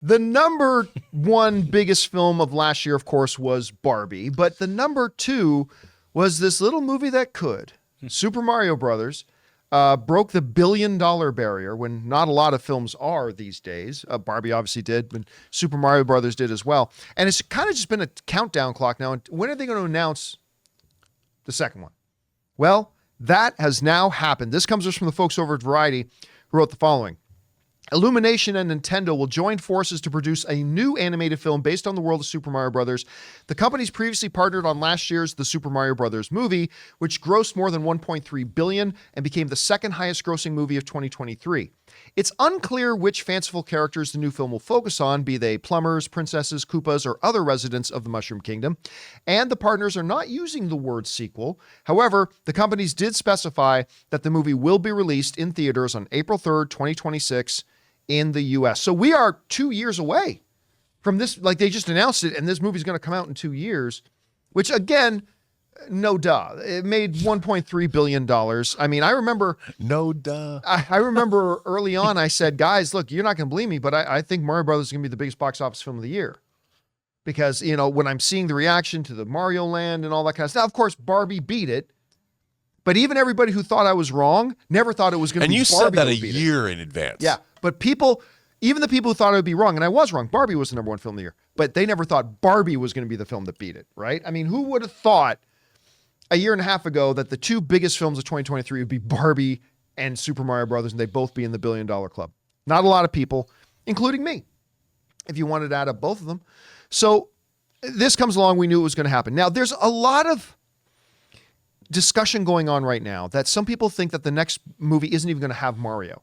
The number one biggest film of last year, of course, was Barbie, but the number two was this little movie that could. Super Mario Brothers broke the $1 billion barrier when not a lot of films are these days. Barbie obviously did, but Super Mario Brothers did as well. And it's kind of just been a countdown clock now. And when are they going to announce the second one? Well, that has now happened. This comes from the folks over at Variety who wrote the following. Illumination and Nintendo will join forces to produce a new animated film based on the world of Super Mario Brothers. The companies previously partnered on last year's The Super Mario Brothers movie, which grossed more than $1.3 billion and became the second highest grossing movie of 2023. It's unclear which fanciful characters the new film will focus on, be they plumbers, princesses, Koopas, or other residents of the Mushroom Kingdom. And the partners are not using the word sequel. However, the companies did specify that the movie will be released in theaters on April 3rd, 2026 in the US. So we are 2 years away from this. Like, they just announced it and this movie's going to come out in 2 years, which again, no duh. It made $1.3 billion. I mean, I remember. No duh. I remember early on, I said, guys, look, you're not going to believe me, but I think Mario Brothers is going to be the biggest box office film of the year. Because, you know, when I'm seeing the reaction to the Mario Land and all that kind of stuff, of course, Barbie beat it. But even everybody who thought I was wrong never thought it was going to be Barbie. And you said that a year in advance. Yeah. But people, even the people who thought it would be wrong, and I was wrong, Barbie was the number one film of the year, but they never thought Barbie was going to be the film that beat it, right? I mean, who would have thought a year and a half ago that the two biggest films of 2023 would be Barbie and Super Mario Brothers, and they'd both be in the $1 billion club? Not a lot of people, including me, if you wanted to add up both of them. So this comes along, we knew it was going to happen. Now, there's a lot of discussion going on right now that some people think that the next movie isn't even going to have Mario.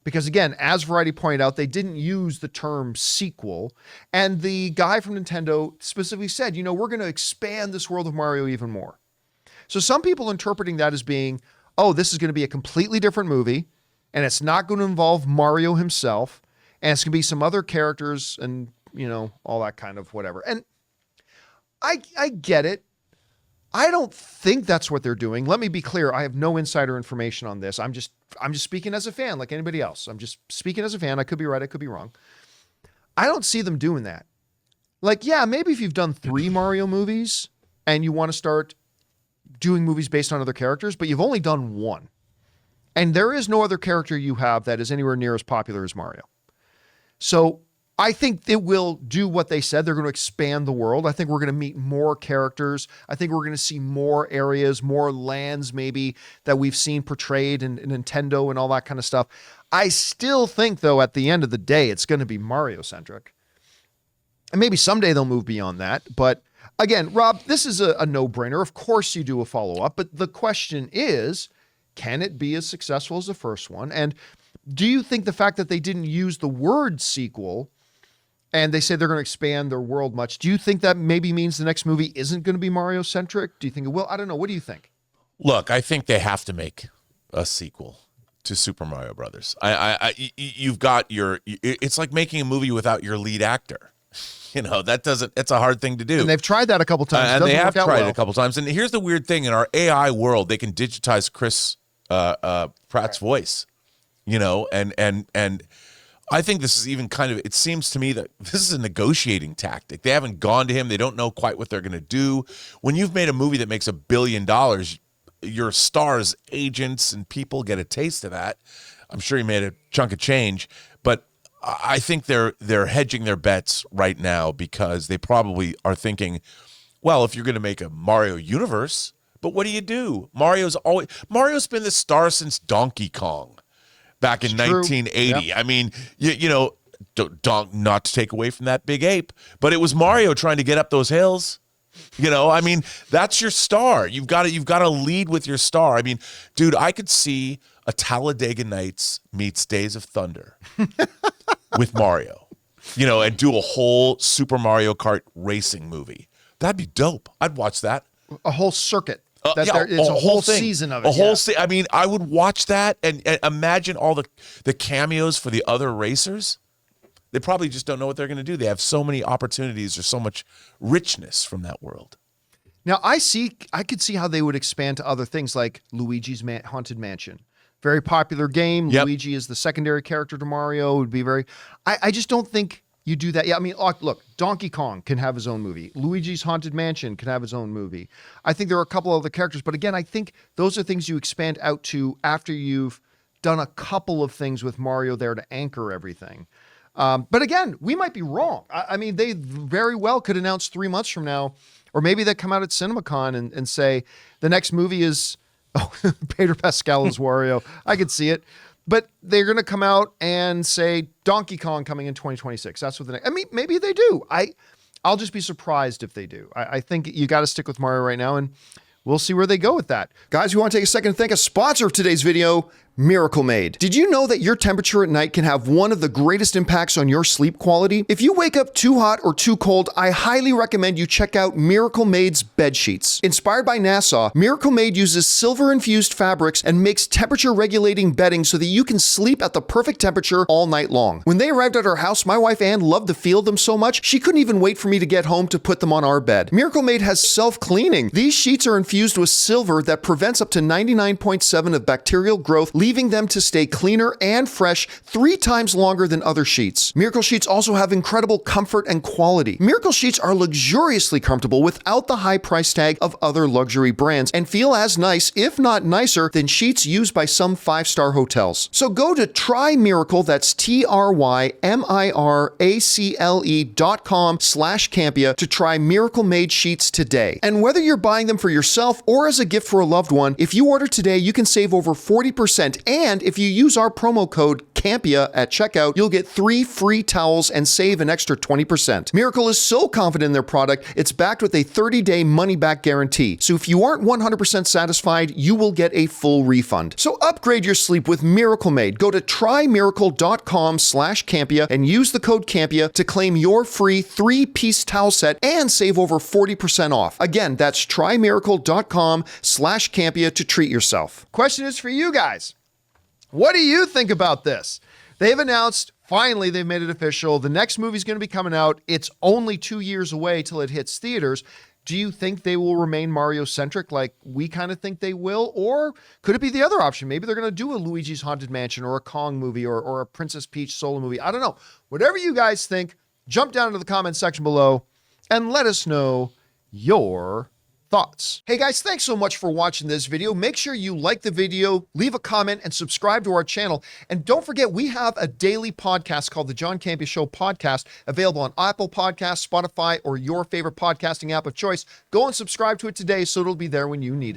Because again, as Variety pointed out, they didn't use the term sequel. And the guy from Nintendo specifically said, you know, we're going to expand this world of Mario even more. So some people interpreting that as being, oh, this is going to be a completely different movie, and it's not going to involve Mario himself, and it's going to be some other characters and, you know, all that kind of whatever. And I get it. I don't think that's what they're doing. Let me be clear. I have no insider information on this. I'm just speaking as a fan like anybody else. I'm just speaking as a fan. I could be right. I could be wrong. I don't see them doing that. Like, yeah, maybe if you've done 3 Mario movies and you want to start doing movies based on other characters, but you've only done 1. And there is no other character you have that is anywhere near as popular as Mario. So I think it will do what they said. They're going to expand the world. I think we're going to meet more characters. I think we're going to see more areas, more lands maybe that we've seen portrayed in Nintendo and all that kind of stuff. I still think, though, at the end of the day, it's going to be Mario-centric. And maybe someday they'll move beyond that. But again, Rob, this is a no-brainer. Of course you do a follow-up. But the question is, can it be as successful as the first one? And do you think the fact that they didn't use the word sequel and they say they're going to expand their world much, do you think that maybe means the next movie isn't going to be Mario-centric? Do you think it will? I don't know. What do you think? Look, I think they have to make a sequel to Super Mario Brothers. You've got it's like making a movie without your lead actor. You know, it's a hard thing to do. And they've tried that a couple times. And they have tried it a couple times. And here's the weird thing. In our AI world, they can digitize Chris Pratt's voice, you know, and I think this is even kind of, it seems to me that this is a negotiating tactic. They haven't gone to him. They don't know quite what they're going to do. When you've made a movie that makes $1 billion, your stars, agents, and people get a taste of that. I'm sure he made a chunk of change, but I think they're hedging their bets right now because they probably are thinking, well, if you're going to make a Mario universe, but what do? Mario's been the star since Donkey Kong back in 1980. Yep. I mean, you know, not to take away from that big ape, but it was Mario trying to get up those hills. You know, I mean, that's your star. You've got to lead with your star. I mean, dude, I could see a Talladega Nights meets Days of Thunder with Mario, you know, and do a whole Super Mario Kart racing movie. That'd be dope. I'd watch that. A whole circuit. It's a whole season of it. I mean, I would watch that and imagine all the cameos for the other racers. They probably just don't know what they're going to do. They have so many opportunities. There's so much richness from that world. Now, I could see how they would expand to other things like Luigi's Haunted Mansion. Very popular game. Yep. Luigi is the secondary character to Mario. It would be I just don't think You do that. Yeah, I mean, look, Donkey Kong can have his own movie. Luigi's Haunted Mansion can have his own movie. I think there are a couple other characters, but again, I think those are things you expand out to after you've done a couple of things with Mario there to anchor everything. But again, we might be wrong. I mean, they very well could announce 3 months from now, or maybe they come out at CinemaCon and say the next movie is Pedro Pascal as Wario. I could see it. But they're going to come out and say Donkey Kong coming in 2026. That's what I mean, maybe they do. I'll just be surprised if they do. I think you got to stick with Mario right now, and we'll see where they go with that. Guys, we want to take a second to thank a sponsor of today's video, Miracle Made. Did you know that your temperature at night can have one of the greatest impacts on your sleep quality? If you wake up too hot or too cold, I highly recommend you check out Miracle Made's bed sheets. Inspired by NASA, Miracle Made uses silver-infused fabrics and makes temperature-regulating bedding so that you can sleep at the perfect temperature all night long. When they arrived at our house, my wife Ann loved the feel of them so much, she couldn't even wait for me to get home to put them on our bed. Miracle Made has self-cleaning. These sheets are infused with silver that prevents up to 99.7% of bacterial growth, leaving them to stay cleaner and fresh 3 times longer than other sheets. Miracle Sheets also have incredible comfort and quality. Miracle Sheets are luxuriously comfortable without the high price tag of other luxury brands and feel as nice, if not nicer, than sheets used by some 5-star hotels. So go to TryMiracle, that's TryMiracle.com/Campea to try Miracle Made sheets today. And whether you're buying them for yourself or as a gift for a loved one, if you order today, you can save over 40%. And if you use our promo code Campea at checkout, you'll get 3 free towels and save an extra 20%. Miracle is so confident in their product, it's backed with a 30-day money-back guarantee. So if you aren't 100% satisfied, you will get a full refund. So upgrade your sleep with Miracle Made. Go to TryMiracle.com/Campea and use the code Campea to claim your free 3-piece towel set and save over 40% off. Again, that's TryMiracle.com/Campea to treat yourself. Question is for you guys. What do you think about this? They've announced, finally, they've made it official. The next movie's going to be coming out. It's only 2 years away till it hits theaters. Do you think they will remain Mario-centric like we kind of think they will? Or could it be the other option? Maybe they're going to do a Luigi's Haunted Mansion or a Kong movie or a Princess Peach solo movie. I don't know. Whatever you guys think, jump down into the comment section below and let us know your thoughts. Hey guys, thanks so much for watching this video. Make sure you like the video, leave a comment, and subscribe to our channel. And don't forget, we have a daily podcast called the John Campea Show podcast, available on Apple Podcasts, Spotify, or your favorite podcasting app of choice. Go and subscribe to it today so it'll be there when you need it.